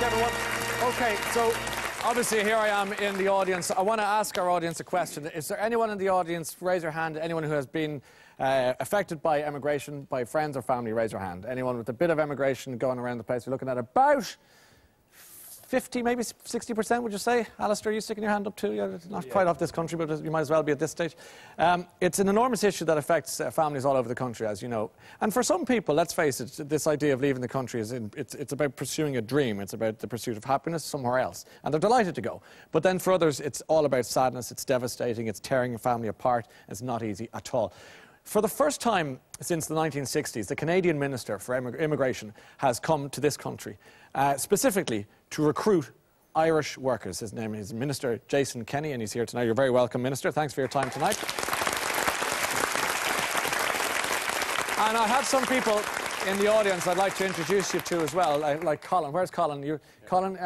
everyone. Okay, so obviously here I am in the audience. I want to ask our audience a question. Is there anyone in the audience, raise your hand, anyone who has been affected by emigration, by friends or family, raise your hand. Anyone with a bit of emigration going around the place? We're looking at about 50, maybe 60%, would you say? Alistair, are you sticking your hand up too? You're not quite off this country, but you might as well be at this stage. It's an enormous issue that affects families all over the country, as you know. And for some people, let's face it, this idea of leaving the country is it's about pursuing a dream. It's about the pursuit of happiness somewhere else. And they're delighted to go. But then for others, it's all about sadness. It's devastating. It's tearing a family apart. It's not easy at all. For the first time since the 1960s, the Canadian Minister for Immigration has come to this country, specifically to recruit Irish workers. His name is Minister Jason Kenny, and he's here tonight. You're very welcome, Minister. Thanks for your time tonight. And I have some people in the audience I'd like to introduce you to as well, like Colin. Where's Colin? Colin,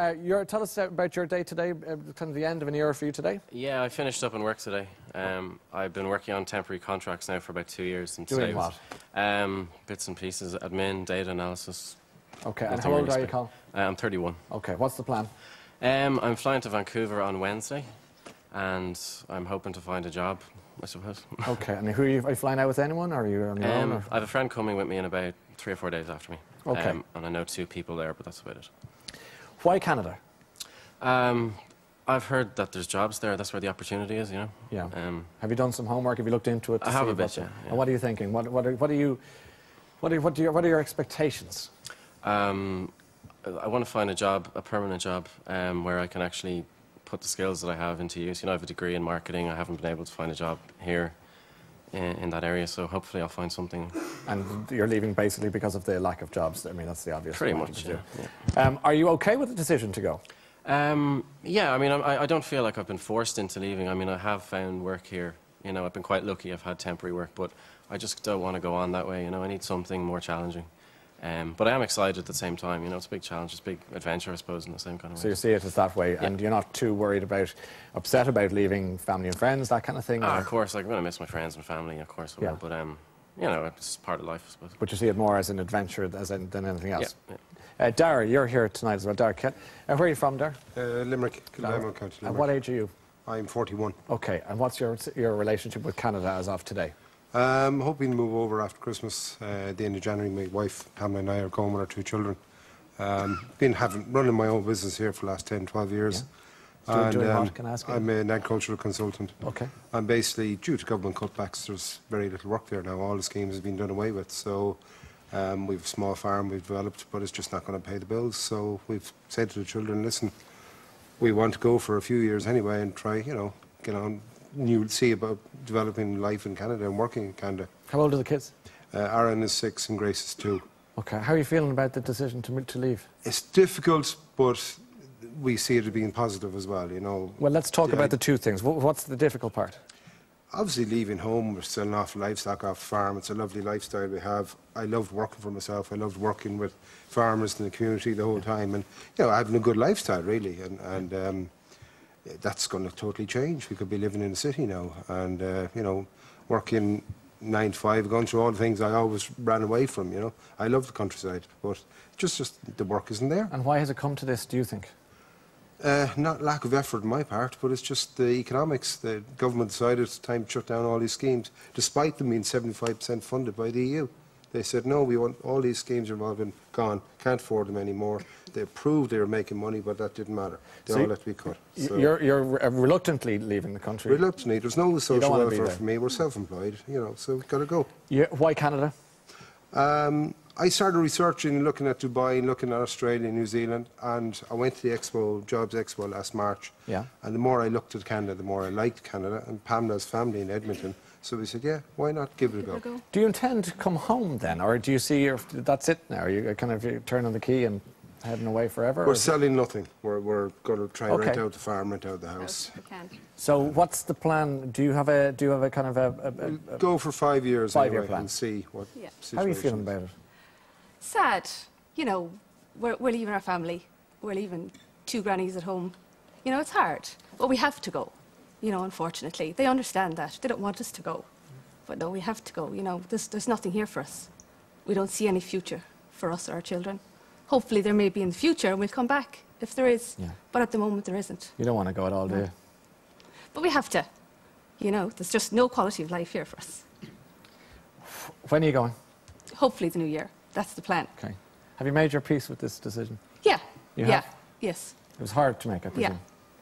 tell us about your day today, kind of the end of an era for you today. Yeah, I finished up in work today. I've been working on temporary contracts now for about 2 years. And doing what? Bits and pieces, admin, data analysis. Okay, and how old are you, Colin? I'm 31. Okay, what's the plan? I'm flying to Vancouver on Wednesday, and I'm hoping to find a job, I suppose. Okay, and are you flying out with anyone, or are you on your own? I have a friend coming with me in about 3 or 4 days after me. Okay. And I know 2 people there, but that's about it. Why Canada? I've heard that there's jobs there. That's where the opportunity is, you know. Yeah. Have you done some homework? Have you looked into it? I have a bit, yeah. And what are you thinking? What are your expectations? I want to find a job, a permanent job, where I can actually put the skills that I have into use. You know, I have a degree in marketing. I haven't been able to find a job here in that area, so hopefully I'll find something. And you're leaving basically because of the lack of jobs? I mean, that's the obvious Pretty much, yeah. Are you okay with the decision to go? Yeah, I mean, I don't feel like I've been forced into leaving. I mean, I have found work here. You know, I've been quite lucky. I've had temporary work, but I just don't want to go on that way. You know, I need something more challenging. But I am excited at the same time. You know, it's a big challenge, it's a big adventure, I suppose, in the same kind of way. So you see it as that way, yeah. And you're not too worried about, upset about leaving family and friends, that kind of thing? Of course, like, I'm going to miss my friends and family, of course I will, but, you know, it's part of life, I suppose. But you see it more as an adventure than anything else? Yeah. Dara, you're here tonight as well. Dara, where are you from, Dara? Limerick, County Limerick. And what age are you? I'm 41. Okay, and what's your relationship with Canada as of today? I'm hoping to move over after Christmas, at the end of January. My wife, Pamela, and I are going with our 2 children. Running my own business here for the last 10, 12 years. Yeah. Doing what, can I ask you? I'm an agricultural consultant. Okay. And basically, due to government cutbacks, there's very little work there now. All the schemes have been done away with. So we've a small farm we've developed, but it's just not going to pay the bills. So we've said to the children, listen, we want to go for a few years anyway and try, you know, get on. You see about developing life in Canada and working in Canada. How old are the kids? Aaron is 6 and Grace is 2. Okay. How are you feeling about the decision to leave? It's difficult, but we see it as being positive as well, you know. Well, let's talk about the 2 things. What's the difficult part? Obviously, leaving home, we're still an awful livestock off the farm. It's a lovely lifestyle we have. I loved working for myself. I loved working with farmers in the community the whole time. And, you know, having a good lifestyle, really. And that's going to totally change. We could be living in the city now and, you know, working 9 to 5, going through all the things I always ran away from, you know. I love the countryside, but just the work isn't there. And why has it come to this, do you think? Not lack of effort on my part, but it's just the economics. The government decided it's time to shut down all these schemes, despite them being 75% funded by the EU. They said, no, we want all these schemes involved in gone, can't afford them anymore. They proved they were making money, but that didn't matter. They all had to be cut. So you're reluctantly leaving the country? Reluctantly. There's no social welfare for me. We're self-employed, you know, so we've got to go. Why Canada? I started researching, looking at Dubai, looking at Australia, New Zealand, and I went to the Expo, Jobs Expo last March. Yeah. And the more I looked at Canada, the more I liked Canada, and Pamela's family in Edmonton. So we said, yeah, why not give it a go? Do you intend to come home then, or do you see that's it now? Are you kind of turning the key and heading away forever? We're selling nothing. We're going to try and rent out the farm, rent out the house. So what's the plan? Do you have a kind of a go for 5 years 5-year plan and see what situation. How are you feeling about it? Sad. You know, we're leaving our family. We're leaving 2 grannies at home. You know, it's hard, but we have to go. You know, unfortunately. They understand that. They don't want us to go. But no, we have to go. You know, there's nothing here for us. We don't see any future for us or our children. Hopefully there may be in the future and we'll come back. if there is. Yeah. But at the moment, there isn't. You don't want to go at all, do you? But we have to. You know, there's just no quality of life here for us. When are you going? Hopefully the new year. That's the plan. Okay. Have you made your peace with this decision? Yeah. You yeah. have? Yes. It was hard to make, I presume. Yeah.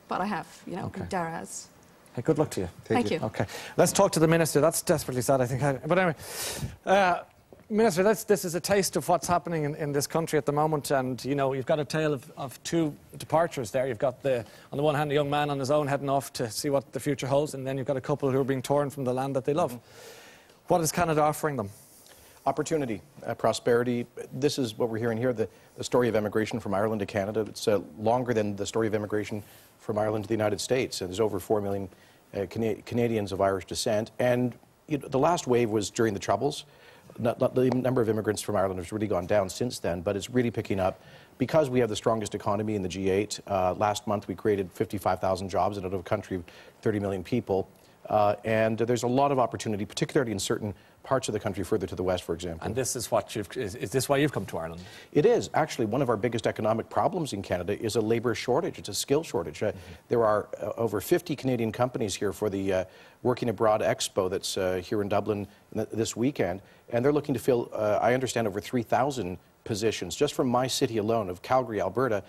But I have, you know, Okay. Dara has. Hey, good luck to you. Thank you. Okay. Let's talk to the Minister. That's desperately sad, I think. But anyway, Minister, this is a taste of what's happening in this country at the moment. And, you know, you've got a tale of two departures there. You've got, on the one hand, a young man on his own heading off to see what the future holds. And then you've got a couple who are being torn from the land that they love. What is Canada offering them? Opportunity, prosperity. This is what we're hearing here, the story of emigration from Ireland to Canada. It's longer than the story of emigration from Ireland to the United States. There's over 4 million Canadians of Irish descent. And you know, the last wave was during the Troubles. The number of immigrants from Ireland has really gone down since then, but it's really picking up because we have the strongest economy in the G8. Last month we created 55,000 jobs out of a country of 30 million people. And there's a lot of opportunity, particularly in certain parts of the country further to the west, for example. And this is what is this why you've come to Ireland? It is. Actually, one of our biggest economic problems in Canada is a labour shortage. It's a skill shortage. There are over 50 Canadian companies here for the Working Abroad Expo that's here in Dublin this weekend. And they're looking to fill, I understand, over 3,000 positions. Just from my city alone of Calgary, Alberta,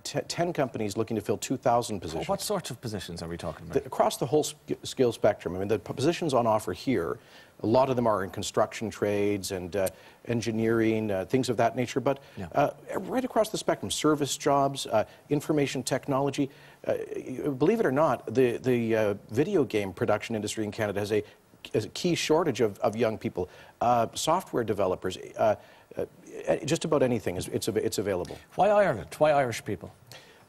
10 companies looking to fill 2,000 positions. What sorts of positions are we talking about? Across the whole skill spectrum. I mean, the positions on offer here, a lot of them are in construction trades and engineering, things of that nature, but right across the spectrum, service jobs, information technology. Believe it or not, the video game production industry in Canada has a key shortage of young people. Software developers, just about anything, it's available. Why Ireland? Why Irish people?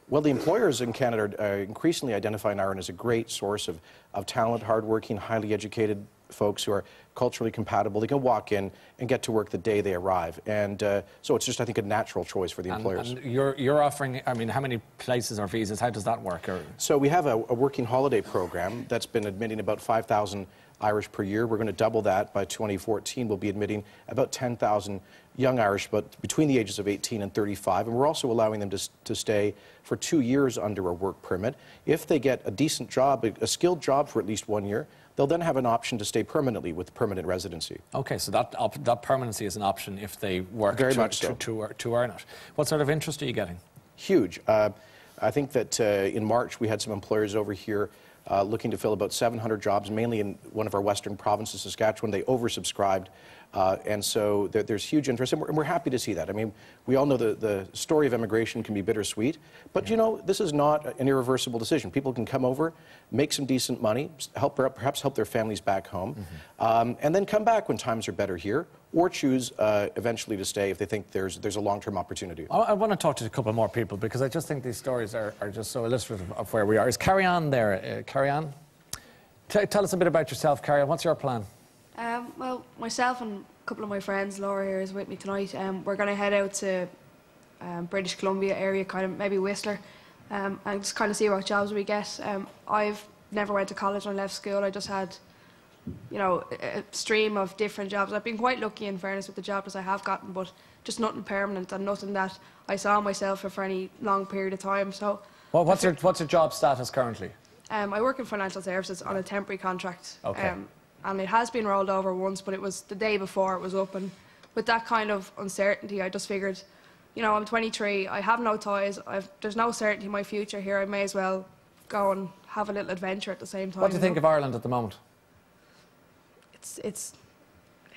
Well, the employers in Canada are increasingly identifying Ireland as a great source of talent, hardworking, highly educated folks who are culturally compatible. They can walk in and get to work the day they arrive. And so it's just, I think, a natural choice for the employers. And you're offering, I mean, how many places or visas? How does that work? So we have a working holiday program that's been admitting about 5,000 Irish per year. We're going to double that by 2014. We'll be admitting about 10,000 young Irish, but between the ages of 18 and 35. And we're also allowing them to stay for 2 years under a work permit. If they get a decent job, a skilled job for at least 1 year, they'll then have an option to stay permanently with permanent residency. Okay, so that permanency is an option if they work Very much so. to earn it. What sort of interest are you getting? Huge. I think that in March we had some employers over here looking to fill about 700 jobs, mainly in one of our western provinces, Saskatchewan. They oversubscribed. And so there's huge interest, and we're happy to see that. I mean, we all know the story of immigration can be bittersweet, but you know, this is not an irreversible decision. People can come over, make some decent money, perhaps help their families back home, and then come back when times are better here, or choose eventually to stay if they think there's a long-term opportunity. I want to talk to a couple more people because I just think these stories are just so illustrative of where we are. Is Carrie Ann there? Carrie Ann? Tell us a bit about yourself, Carrie Ann. What's your plan? Well, myself and a couple of my friends, Laura here is with me tonight. We're going to head out to British Columbia area, kind of maybe Whistler, and just kind of see what jobs we get. I've never went to college and left school. I just had, you know, a stream of different jobs. I've been quite lucky, in fairness, with the jobs I have gotten, but just nothing permanent and nothing that I saw myself for any long period of time. So, well, what's your job status currently? I work in financial services on a temporary contract. Okay. And it has been rolled over once, but it was the day before it was up. And with that kind of uncertainty, I just figured, you know, I'm 23, I have no ties, there's no certainty in my future here. I may as well go and have a little adventure at the same time. What do you think of Ireland at the moment? It's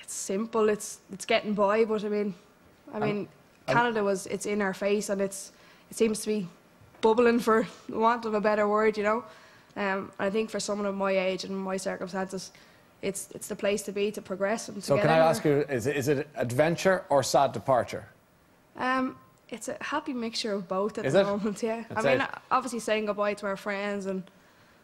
simple. It's getting by, but I mean, Canada it's in our face, and it seems to be bubbling, for want of a better word, you know. I think for someone of my age and my circumstances, it's the place to be to progress and to So get can I anywhere. ask you, is it adventure or sad departure? It's a happy mixture of both at Is the it? moment, yeah. That's I mean, it. obviously saying goodbye to our friends and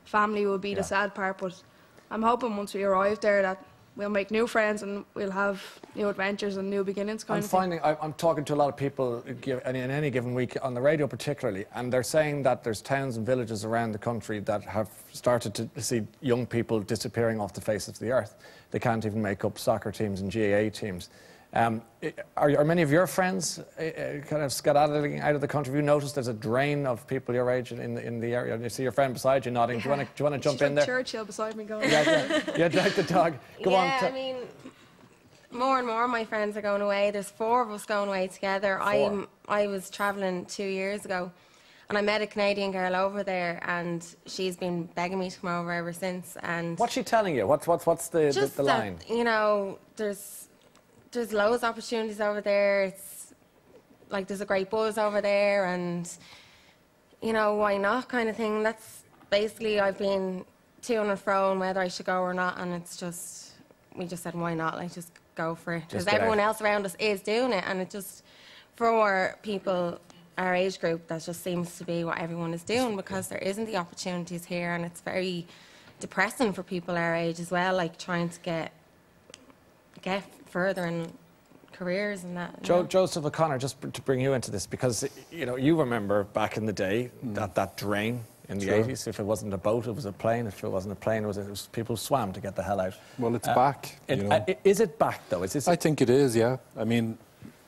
family will be the sad part, but I'm hoping once we arrive there that we'll make new friends and we'll have new adventures and new beginnings kind of thing. I'm talking to a lot of people in any given week, on the radio particularly, and they're saying that there's towns and villages around the country that have started to see young people disappearing off the face of the earth. They can't even make up soccer teams and GAA teams. Are many of your friends kind of skedaddling out of the country? Have you noticed there's a drain of people your age in the area? You see your friend beside you nodding. Yeah. Do you want to jump in there? Churchill beside me going. Yeah, like the dog. Go on. Yeah, I mean, more and more of my friends are going away. There's 4 of us going away together. I was travelling 2 years ago, and I met a Canadian girl over there, and she's been begging me to come over ever since. And what's she telling you? What's the line? That, you know, there's loads of opportunities over there. It's like there's a great buzz over there, and you know, why not, kind of thing. That's basically, I've been to and fro on whether I should go or not, and it's just, we just said why not, like just go for it, because everyone else around us is doing it, and it just, for people our age group, that just seems to be what everyone is doing, because there isn't the opportunities here, and it's very depressing for people our age as well, like trying to get further in careers and that. Joseph O'Connor, just to bring you into this, because you know, you remember back in the day that drain in the 80s. If it wasn't a boat, it was a plane. If it wasn't a plane, it was people swam to get the hell out. Well, it's back. You know. Is it back though? I think it is. Yeah. I mean,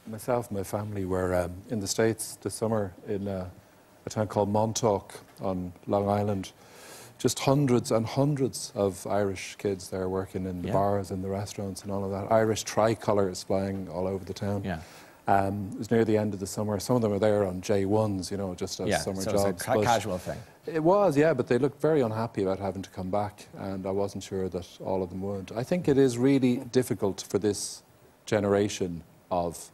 myself and my family were in the States this summer in a town called Montauk on Long Island. Just hundreds and hundreds of Irish kids there working in the bars and the restaurants and all of that. Irish tricolours flying all over the town. Yeah. It was near the end of the summer. Some of them were there on J1s, you know, just as summer jobs. It's a casual thing. It was, yeah, but they looked very unhappy about having to come back, and I wasn't sure that all of them would. I think it is really difficult for this generation of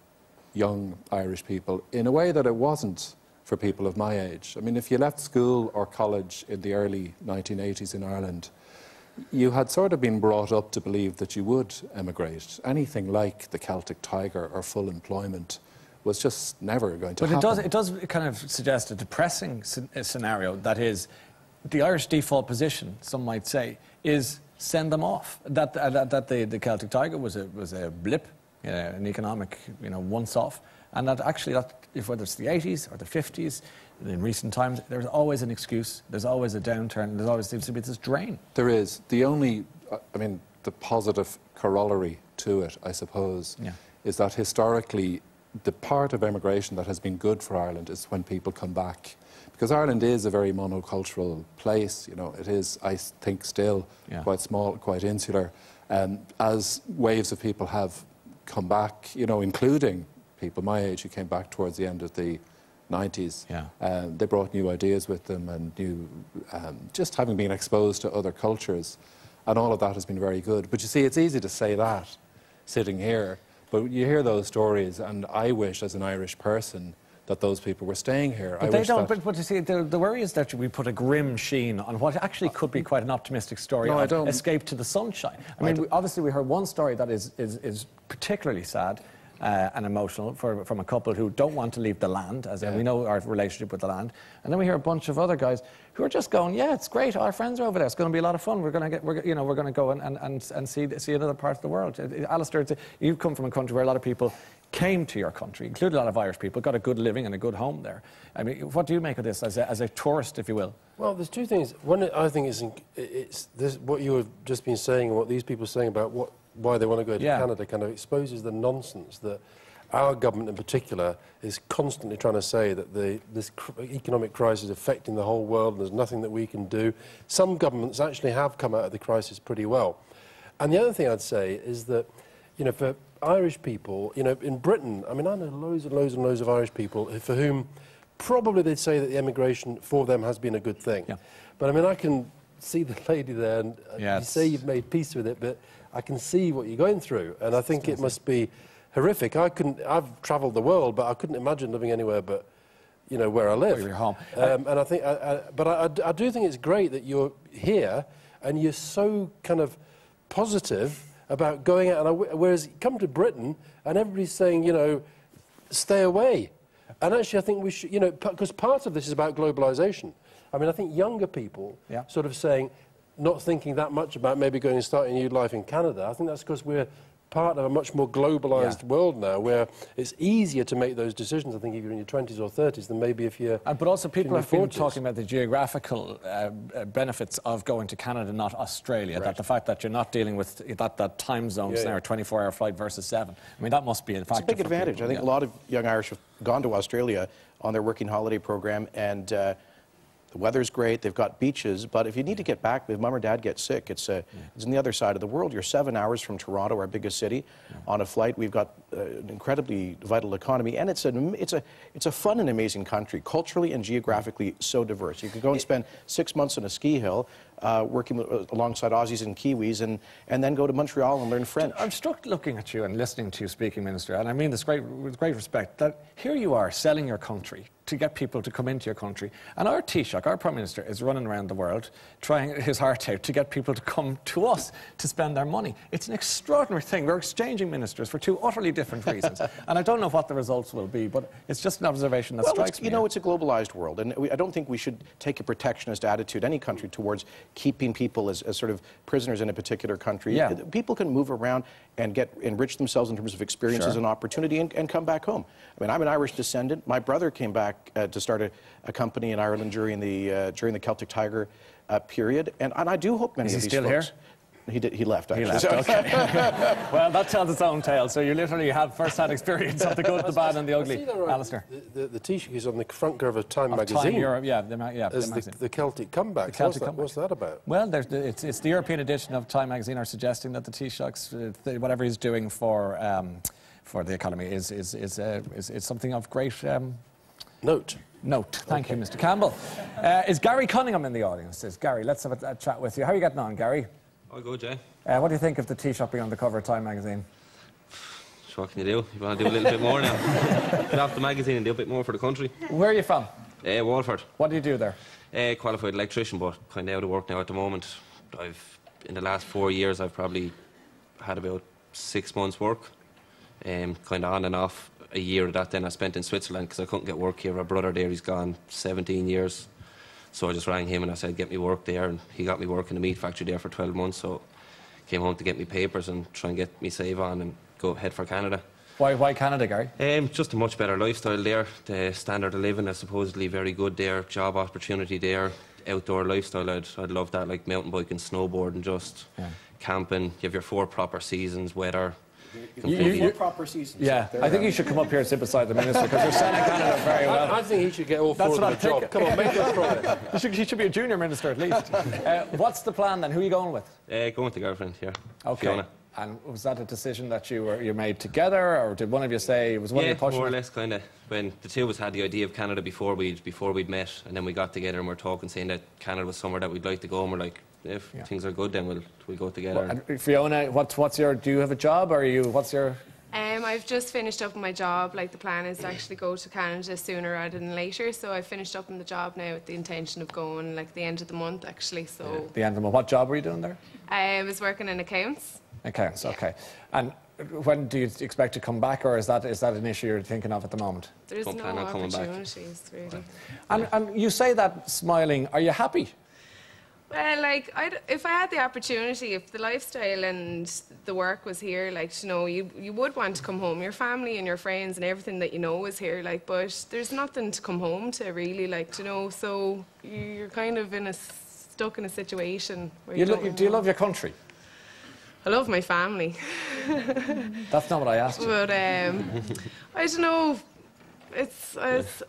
young Irish people in a way that it wasn't for people of my age. I mean, if you left school or college in the early 1980s in Ireland, you had sort of been brought up to believe that you would emigrate. Anything like the Celtic Tiger or full employment was just never going to happen. But it does kind of suggest a depressing scenario, that is, the Irish default position, some might say, is send them off. That the Celtic Tiger was a blip, an economic, once-off, and that actually, whether it's the 80s or the 50s, in recent times, there's always an excuse, there's always a downturn, there always seems to be this drain. There is. The only, the positive corollary to it, I suppose, is that historically, the part of emigration that has been good for Ireland is when people come back. Because Ireland is a very monocultural place, it is, I think, still quite small, quite insular. As waves of people have come back, including people my age who came back towards the end of the 90s. They brought new ideas with them and new, just having been exposed to other cultures, and all of that has been very good. But you see, it's easy to say that sitting here, but you hear those stories, and I wish, as an Irish person, that those people were staying here. But they don't. But you see, the worry is that we put a grim sheen on what actually could be quite an optimistic story of escape to the sunshine. I mean, obviously, we heard one story that is particularly sad. And emotional from a couple who don't want to leave the land, as in we know our relationship with the land, and then we hear a bunch of other guys who are just going, yeah, it's great, our friends are over there, it's going to be a lot of fun, we're going to go and see another part of the world. Alistair, you've come from a country where a lot of people came to your country, including a lot of Irish people, got a good living and a good home there. I mean, what do you make of this as a tourist, if you will? Well, there's two things. One, I think it's this, what you have just been saying, and what these people are saying about why they want to go to Canada kind of exposes the nonsense that our government in particular is constantly trying to say that this economic crisis is affecting the whole world and there's nothing that we can do. Some governments actually have come out of the crisis pretty well. And the other thing I'd say is that, for Irish people, in Britain, I mean, I know loads and loads and loads of Irish people for whom probably they'd say that the emigration for them has been a good thing. But I mean, I can see the lady there, and you say you've made peace with it, but I can see what you're going through, and I think it must be horrific. I've travelled the world, but I couldn't imagine living anywhere but, where I live. Where you're home. And I think, but I do think it's great that you're here, and you're so kind of positive about going out. And whereas you come to Britain, and everybody's saying, stay away. And actually, I think we should, because part of this is about globalisation. I mean, I think younger people sort of saying, not thinking that much about maybe going and starting a new life in Canada. I think that's because we're part of a much more globalised world now, where it's easier to make those decisions, I think, if you're in your 20s or 30s than maybe if you're but also people have been 40s. talking about the geographical benefits of going to Canada, not Australia, that the fact that you're not dealing with that time zones now, a 24-hour flight versus 7. I mean, that must be a factor. It's a big advantage. People. I think a lot of young Irish have gone to Australia on their working holiday program, and the weather's great, they've got beaches, but if you need to get back, if mum or dad gets sick, it's on the other side of the world. You're 7 hours from Toronto, our biggest city, on a flight. We've got an incredibly vital economy, and it's a fun and amazing country, culturally and geographically so diverse. You could go and spend 6 months on a ski hill, working alongside Aussies and Kiwis, and then go to Montreal and learn French. I'm struck looking at you and listening to you speaking, Minister, and I mean this with great respect, that here you are selling your country to get people to come into your country. And our Taoiseach, our Prime Minister, is running around the world trying his heart out to get people to come to us to spend their money. It's an extraordinary thing. We're exchanging ministers for two utterly different reasons. And I don't know what the results will be, but it's just an observation that strikes me. You know, it's a globalized world, and I don't think we should take a protectionist attitude, any country, towards keeping people as sort of prisoners in a particular country. Yeah. People can move around and enrich themselves in terms of experiences and opportunity and come back home. I mean, I'm an Irish descendant. My brother came back to start a company in Ireland during the Celtic Tiger period, and I do hope many of these still folks... here? He left, actually. He left, okay. Well, that tells its own tale. So you literally have first-hand experience of the good, the bad and the ugly. Alistair. The Taoiseach is on the front cover of Time magazine. Time Europe, as the Celtic comeback. What's that about? Well, it's the European edition of Time magazine are suggesting that the Taoiseach's, whatever he's doing for the economy is something of great... Note. Thank you, Mr. Campbell. Is Gary Cunningham in the audience? Gary, let's have a chat with you. How are you getting on, Gary? I'll go, Jay. What do you think of the Taoiseach being on the cover of Time magazine? What can you do? You want to do a little bit more now. Get off the magazine and do a bit more for the country. Where are you from? Walford. What do you do there? Qualified electrician, but kind of out of work now at the moment. In the last 4 years, I've probably had about 6 months' work, kind of on and off. A year of that then I spent in Switzerland because I couldn't get work here. My brother there, he's gone 17 years. So I just rang him and I said, get me work there. And he got me work in the meat factory there for 12 months. So came home to get me papers and try and get me save on and go head for Canada. Why Canada, Gary? Just a much better lifestyle there. The standard of living is supposedly very good there. Job opportunity there. Outdoor lifestyle, I'd love that, like mountain biking, snowboarding, just camping. You have your 4 proper seasons, weather. You proper seasons. Yeah, I think you should come up here and sit beside the minister because you're selling Canada very well. I think he should get all 4 of the job. Come on, make us try it. He should be a junior minister at least. What's the plan then? Who are you going with? Going with the girlfriend here. Okay. Fiona. And was that a decision that you made together, or did one of you say, was one of you pushing? More or less, kind of. When the two of us had the idea of Canada before we'd met, and then we got together and we're talking, saying that Canada was somewhere that we'd like to go, and we're like, if things are good, then we'll go together. Well, and Fiona, do you have a job, or what's your... I've just finished up my job. Like, the plan is to actually go to Canada sooner rather than later. So I finished up in the job now with the intention of going like the end of the month, actually. So the end of the month. What job were you doing there? I was working in accounts. Accounts, okay. And when do you expect to come back, or is that an issue you're thinking of at the moment? There's no opportunities, really. And you say that smiling. Are you happy? Well, like, if I had the opportunity, if the lifestyle and the work was here, like, you know, you would want to come home. Your family and your friends and everything that you know is here, like, but there's nothing to come home to, really, like, you know, so you're kind of stuck in a situation where do you love your country? I love my family. That's not what I asked you. But, I don't know.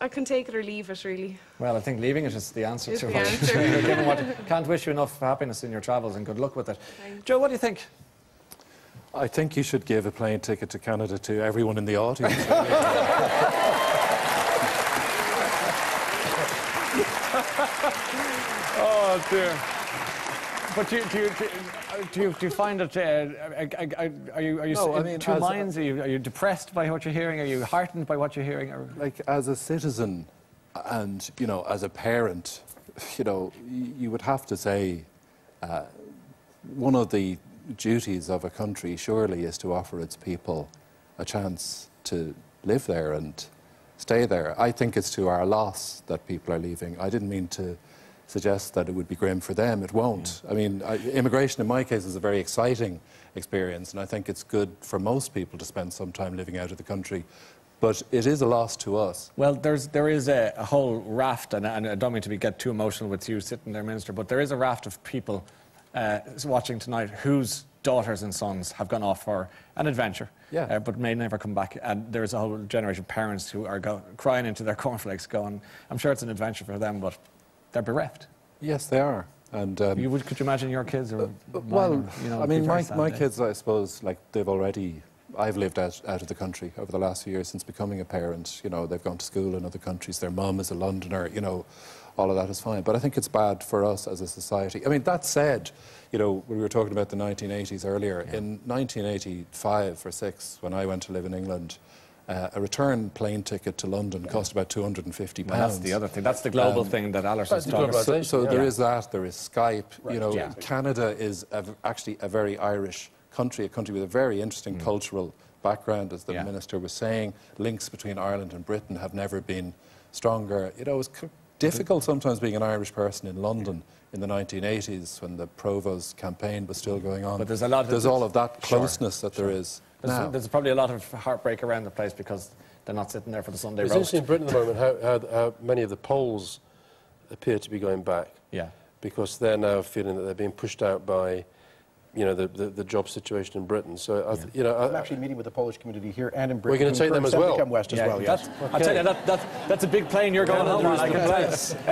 I can take it or leave it, really. Well, I think leaving it is the answer It's to the what. answer. Can't wish you enough happiness in your travels, and good luck with it. Thanks. Joe, what do you think? I think you should give a plane ticket to Canada to everyone in the audience. Oh dear. But do you find it? Are you in two minds? Are you depressed by what you're hearing? Are you heartened by what you're hearing? Or? Like, as a citizen, and as a parent, you would have to say one of the duties of a country surely is to offer its people a chance to live there and stay there. I think it's to our loss that people are leaving. I didn't mean to suggests that it would be grim for them. It won't. I mean, immigration in my case is a very exciting experience, and I think it's good for most people to spend some time living out of the country. But it is a loss to us. Well, there is a whole raft, and I don't mean to get too emotional with you sitting there, Minister, but there is a raft of people watching tonight whose daughters and sons have gone off for an adventure, but may never come back. And there's a whole generation of parents who are crying into their cornflakes going, I'm sure it's an adventure for them, but they're bereft. Yes, they are. And could you imagine your kids? Or well, you know, I mean, my kids, I suppose, like they've already... I've lived out of the country over the last few years since becoming a parent. You know, they've gone to school in other countries. Their mum is a Londoner. You know, all of that is fine. But I think it's bad for us as a society. I mean, that said, you know, we were talking about the 1980s earlier. Yeah. In 1985 or 6, when I went to live in England, a return plane ticket to London cost about £250. Well, that's the other thing. That's the global thing that Alison's talking about. So there is that. There is Skype. Right. You know, Canada is actually a very Irish country, a country with a very interesting cultural background, as the Minister was saying. Links between Ireland and Britain have never been stronger. You know, it was difficult sometimes being an Irish person in London in the 1980s when the Provost campaign was still going on. But there's a lot of... There's all of that closeness that there is now. There's probably a lot of heartbreak around the place because they're not sitting there for the Sunday roast. It's interesting in Britain at the moment how many of the Poles appear to be going back. Yeah. Because they're now feeling that they're being pushed out by, you know, the job situation in Britain. So, you know, I'm actually meeting with the Polish community here and in Britain. We're going to take them as well. Come west as well, yes. I'll tell you, that's a big plane you're going home on, I can tell you.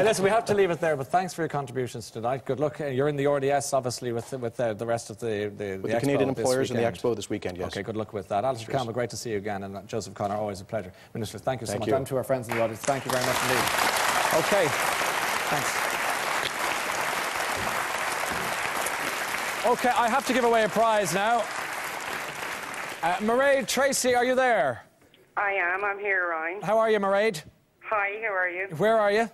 Listen, we have to leave it there, but thanks for your contributions tonight. Good luck. You're in the RDS, obviously, with the rest of the Expo Canadian employers in the Expo this weekend, yes. OK, good luck with that. Alison Campbell, great to see you again, and Joseph Connor, always a pleasure. Minister, thank you so much. And to our friends in the audience, thank you very much indeed. OK, thanks. OK, I have to give away a prize now. Mairead Tracy, are you there? I am. I'm here, Ryan. How are you, Mairead? Hi, how are you? Where are you?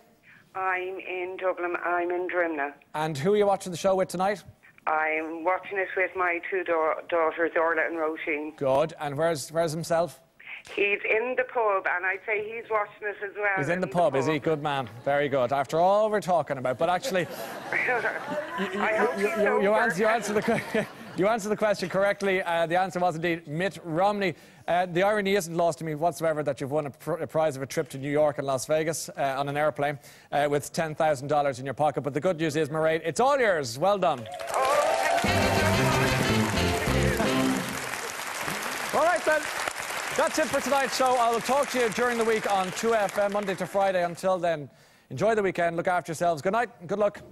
I'm in Dublin. I'm in Drimna. And who are you watching the show with tonight? I'm watching it with my two daughters, Orla and Roisin. Good. And where's himself? He's in the pub, and I'd say he's watching us as well. He's in the pub, is he? Good man. Very good. After all we're talking about. But actually, you answered the question correctly. The answer was indeed Mitt Romney. The irony isn't lost to me whatsoever that you've won a prize of a trip to New York and Las Vegas on an airplane with $10,000 in your pocket. But the good news is, Mairead, it's all yours. Well done. Oh, thank you. All right, then. That's it for tonight's show. I will talk to you during the week on 2FM, Monday to Friday. Until then, enjoy the weekend. Look after yourselves. Good night. Good luck.